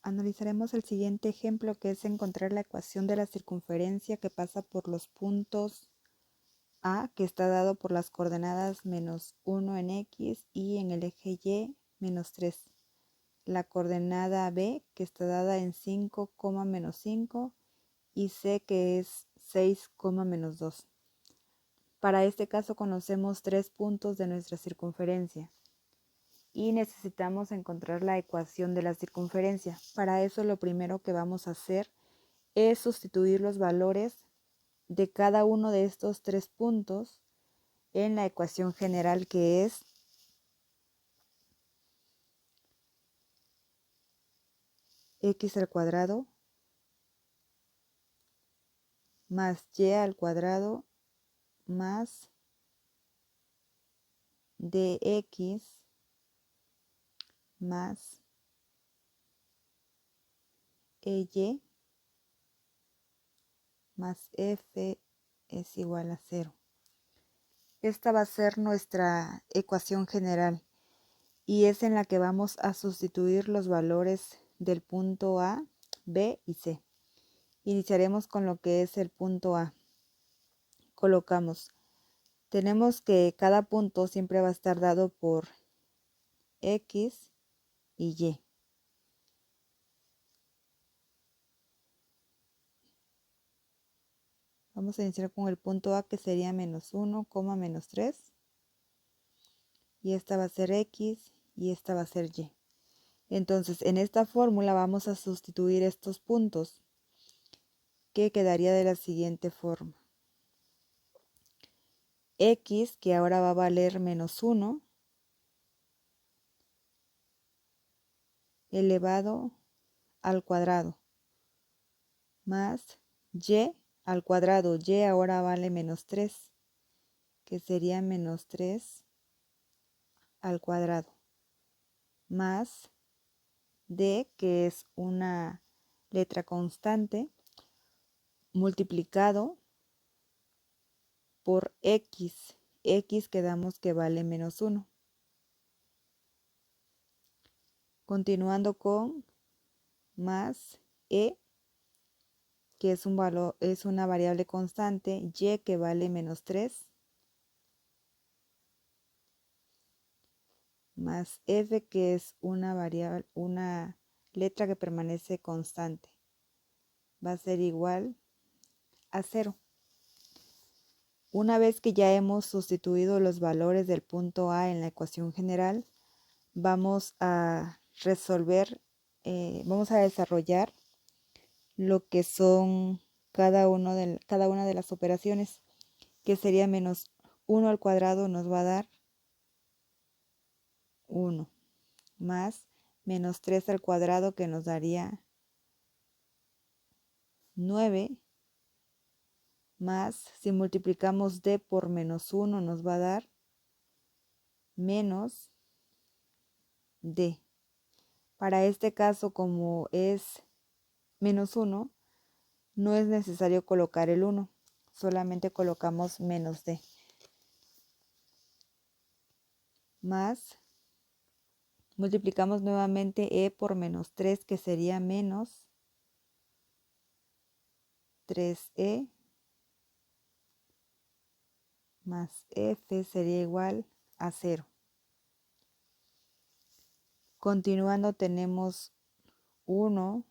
Analizaremos el siguiente ejemplo, que es encontrar la ecuación de la circunferencia que pasa por los puntos A, que está dado por las coordenadas -1 en X y en el eje Y -3. La coordenada B, que está dada en 5, -5 y C, que es 6, -2. Para este caso conocemos 3 puntos de nuestra circunferencia y necesitamos encontrar la ecuación de la circunferencia. Para eso lo primero que vamos a hacer es sustituir los valores de cada uno de estos 3 puntos en la ecuación general, que es x al cuadrado más y al cuadrado más dx más ey más f es igual a 0. Esta va a ser nuestra ecuación general y es en la que vamos a sustituir los valores del punto A, B y C. Iniciaremos con lo que es el punto A. Tenemos que cada punto siempre va a estar dado por X y Y. Vamos a iniciar con el punto A, que sería -1, -3. Y esta va a ser X y esta va a ser Y. Entonces, en esta fórmula vamos a sustituir estos puntos, que quedaría de la siguiente forma. X, que ahora va a valer -1, elevado al cuadrado, más Y al cuadrado. Y ahora vale -3, que sería -3 al cuadrado, más D, que es una letra constante, multiplicado por X. X quedamos que vale -1. Continuando con más E, que es un valor, es una variable constante, Y, que vale -3, más F, que es una variable, una letra que permanece constante. Va a ser igual a 0. Una vez que ya hemos sustituido los valores del punto A en la ecuación general, vamos a resolver, vamos a desarrollar lo que son cada una de las operaciones, que sería -1 al cuadrado nos va a dar 1, más -3 al cuadrado, que nos daría 9, más, si multiplicamos d por -1 nos va a dar menos d. Para este caso, como es -1, no es necesario colocar el 1, solamente colocamos -d. Más, multiplicamos nuevamente e por -3, que sería menos 3e, más f sería igual a 0. Continuando, tenemos 1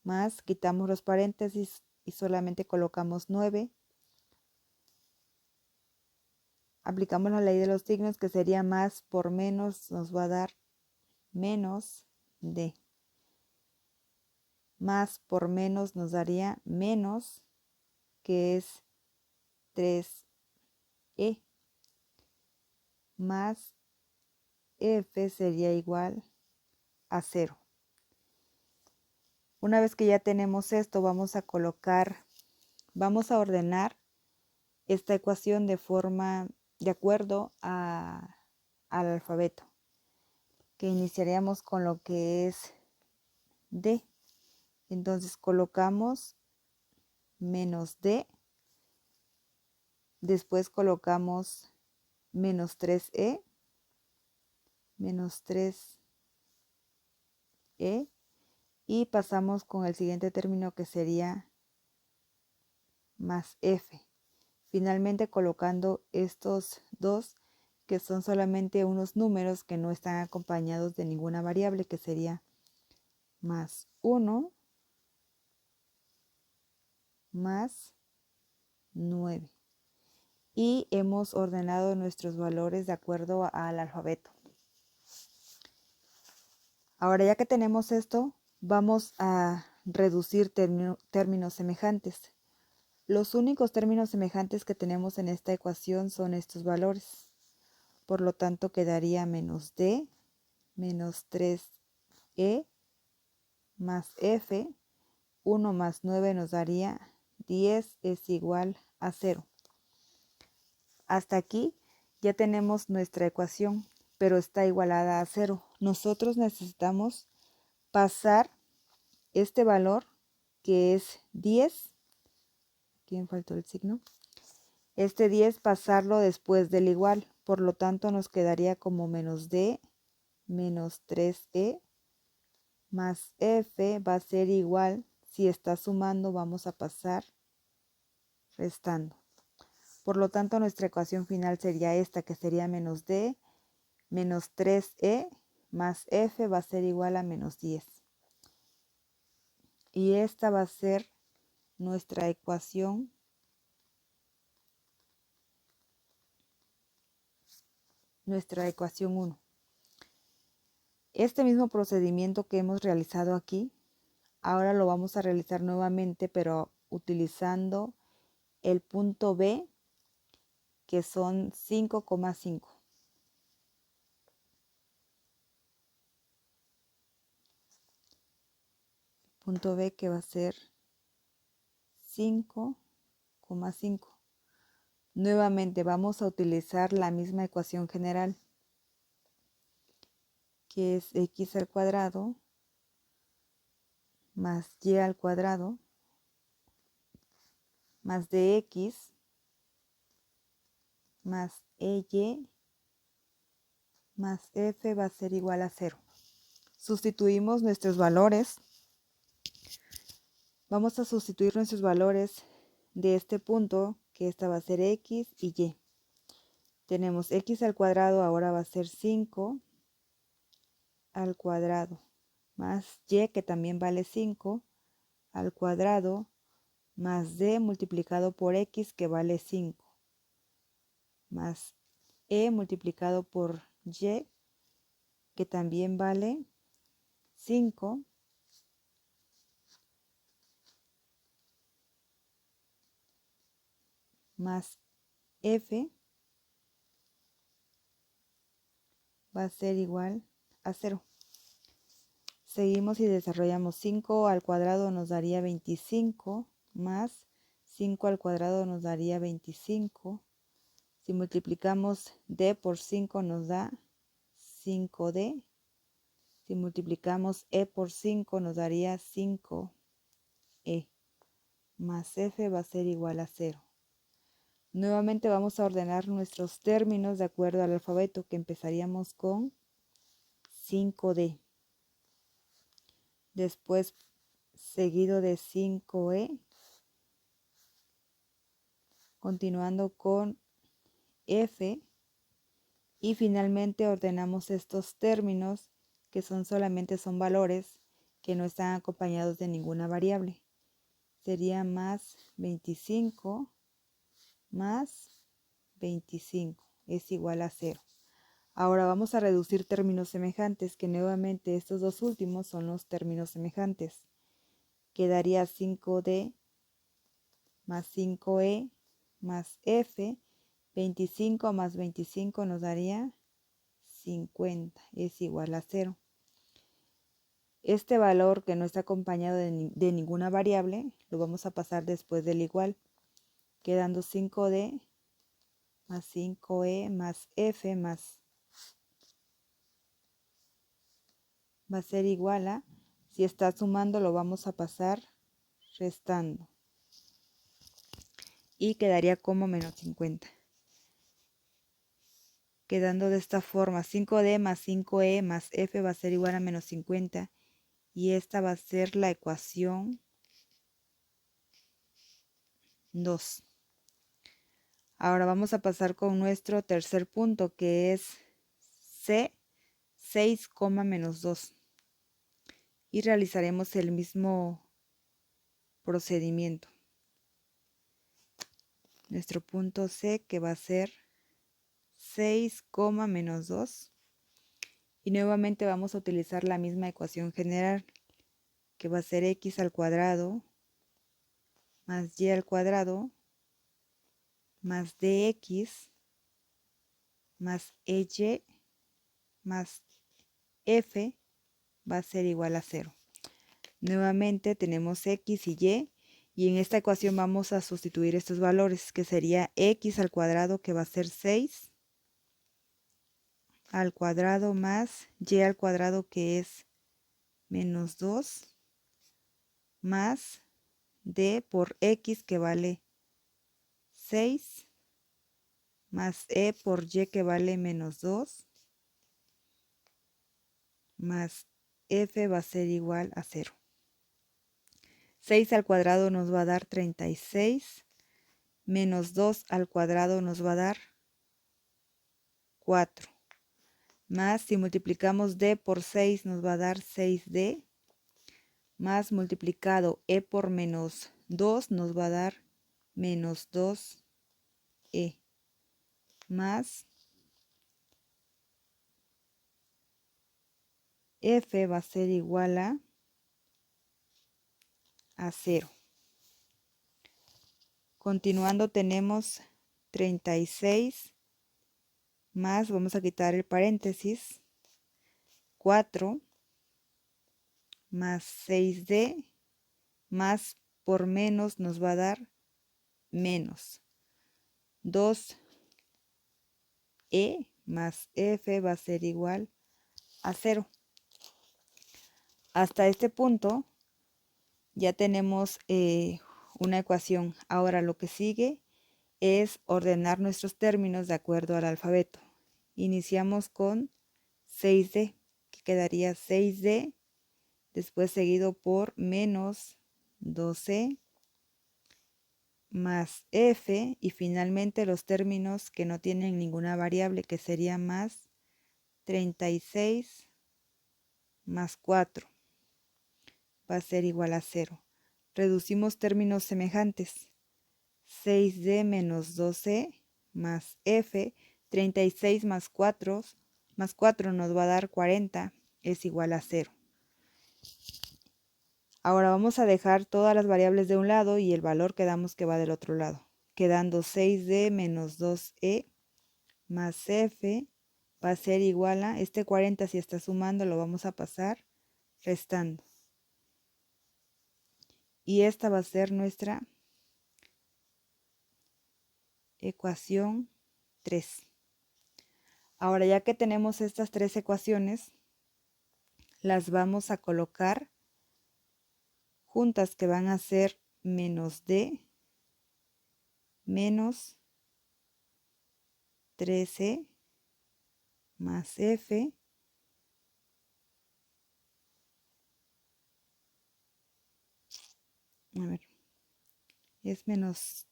más, quitamos los paréntesis y solamente colocamos 9. Aplicamos la ley de los signos, que sería más por menos nos va a dar menos d. Más por menos nos daría menos, que es 3e, más f sería igual a 0. Una vez que ya tenemos esto, vamos a ordenar esta ecuación de acuerdo al alfabeto, que iniciaríamos con lo que es d. Entonces colocamos menos d, después colocamos menos 3e, Y pasamos con el siguiente término, que sería más f. Finalmente colocando estos dos, que son solamente unos números que no están acompañados de ninguna variable, que sería más 1 más 9. Y hemos ordenado nuestros valores de acuerdo al alfabeto. Ahora, ya que tenemos esto, vamos a reducir términos semejantes. Los únicos términos semejantes que tenemos en esta ecuación son estos valores. Por lo tanto, quedaría menos d menos 3e más f. 1 más 9 nos daría 10 es igual a 0. Hasta aquí ya tenemos nuestra ecuación, pero está igualada a 0. Nosotros necesitamos pasar este valor, que es 10. Aquí me faltó el signo. Este 10 pasarlo después del igual. Por lo tanto, nos quedaría como menos d menos 3e más f va a ser igual. Si está sumando, vamos a pasar restando. Por lo tanto, nuestra ecuación final sería esta, que sería menos d menos 3e más f va a ser igual a menos 10. Y esta va a ser nuestra ecuación nuestra ecuación 1. Este mismo procedimiento que hemos realizado aquí, ahora lo vamos a realizar nuevamente, pero utilizando el punto B, que son 5,5. Punto B, que va a ser 5,5. Nuevamente vamos a utilizar la misma ecuación general, que es x al cuadrado más y al cuadrado más dx más ey más f va a ser igual a 0. Sustituimos nuestros valores. Vamos a sustituir nuestros valores de este punto, que esta va a ser x y y. Tenemos x al cuadrado, ahora va a ser 5 al cuadrado más y, que también vale 5 al cuadrado más d multiplicado por x, que vale 5 más e multiplicado por y, que también vale 5 más f va a ser igual a 0. Seguimos y desarrollamos. 5 al cuadrado nos daría 25 más 5 al cuadrado nos daría 25. Si multiplicamos d por 5 nos da 5d. Si multiplicamos e por 5 nos daría 5e más f va a ser igual a 0. Nuevamente vamos a ordenar nuestros términos de acuerdo al alfabeto, que empezaríamos con 5d. Después seguido de 5e, continuando con f, y finalmente ordenamos estos términos, que solamente son valores que no están acompañados de ninguna variable. Sería más 25 más 25 es igual a 0. Ahora vamos a reducir términos semejantes, que nuevamente estos dos últimos son los términos semejantes. Quedaría 5d más 5e más f. 25 más 25 nos daría 50, es igual a 0. Este valor, que no está acompañado de ninguna variable, lo vamos a pasar después del igual, quedando 5d más 5e más f más va a ser igual a, si está sumando lo vamos a pasar restando, y quedaría como menos 50. Quedando de esta forma, 5d más 5e más f va a ser igual a menos 50, y esta va a ser la ecuación 2. Ahora vamos a pasar con nuestro tercer punto, que es C, 6, menos 2. Y realizaremos el mismo procedimiento. Nuestro punto C, que va a ser 6, menos 2. Y nuevamente vamos a utilizar la misma ecuación general, que va a ser x al cuadrado más y al cuadrado más dx más ey más f va a ser igual a 0. Nuevamente tenemos x y en esta ecuación vamos a sustituir estos valores, que sería x al cuadrado, que va a ser 6 al cuadrado más y al cuadrado, que es menos 2 más d por x, que vale 6 más e por y, que vale menos 2 más f va a ser igual a 0. 6 al cuadrado nos va a dar 36, menos 2 al cuadrado nos va a dar 4, más si multiplicamos d por 6 nos va a dar 6d, más multiplicado e por menos 2 nos va a dar menos 2e, más f va a ser igual a 0. Continuando tenemos 36 más, vamos a quitar el paréntesis, 4 más 6d más por menos nos va a dar menos 2e más f va a ser igual a 0. Hasta este punto ya tenemos una ecuación. Ahora lo que sigue es ordenar nuestros términos de acuerdo al alfabeto. Iniciamos con 6d, que quedaría 6d, después seguido por menos 12 más f, y finalmente los términos que no tienen ninguna variable, que sería más 36 más 4 va a ser igual a 0. Reducimos términos semejantes. 6d menos 12 más f, 36 más 4 nos va a dar 40, es igual a 0. Ahora vamos a dejar todas las variables de un lado y el valor quedamos que va del otro lado, quedando 6d menos 2e más f va a ser igual a, este 40 si está sumando lo vamos a pasar restando. Y esta va a ser nuestra ecuación 3. Ahora, ya que tenemos estas tres ecuaciones, las vamos a colocar juntas, que van a ser menos d menos 13 más f es menos,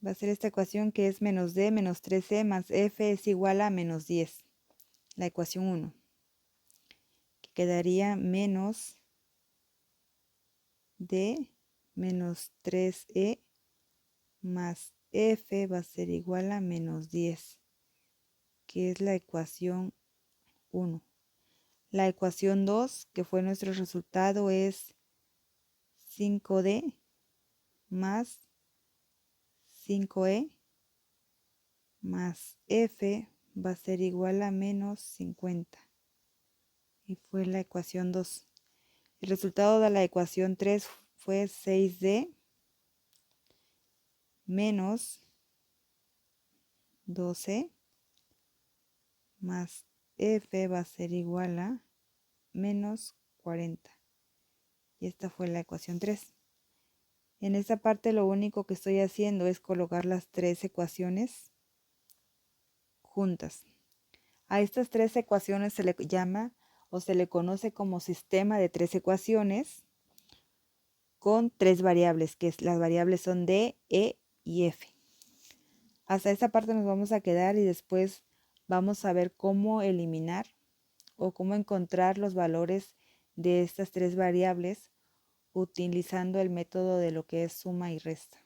va a ser esta ecuación que es menos d menos 13 más f es igual a menos 10, la ecuación 1, que quedaría menos d menos 3e más f va a ser igual a menos 10, que es la ecuación 1. La ecuación 2, que fue nuestro resultado, es 5d más 5e más f va a ser igual a menos 50. Y fue la ecuación 2. El resultado de la ecuación 3 fue 6d menos 12 más f va a ser igual a menos 40. Y esta fue la ecuación 3. En esta parte lo único que estoy haciendo es colocar las tres ecuaciones juntas. A estas tres ecuaciones se le llama o se le conoce como sistema de tres ecuaciones con tres variables, que las variables son D, E y F. Hasta esta parte nos vamos a quedar y después vamos a ver cómo eliminar o cómo encontrar los valores de estas tres variables utilizando el método de lo que es suma y resta.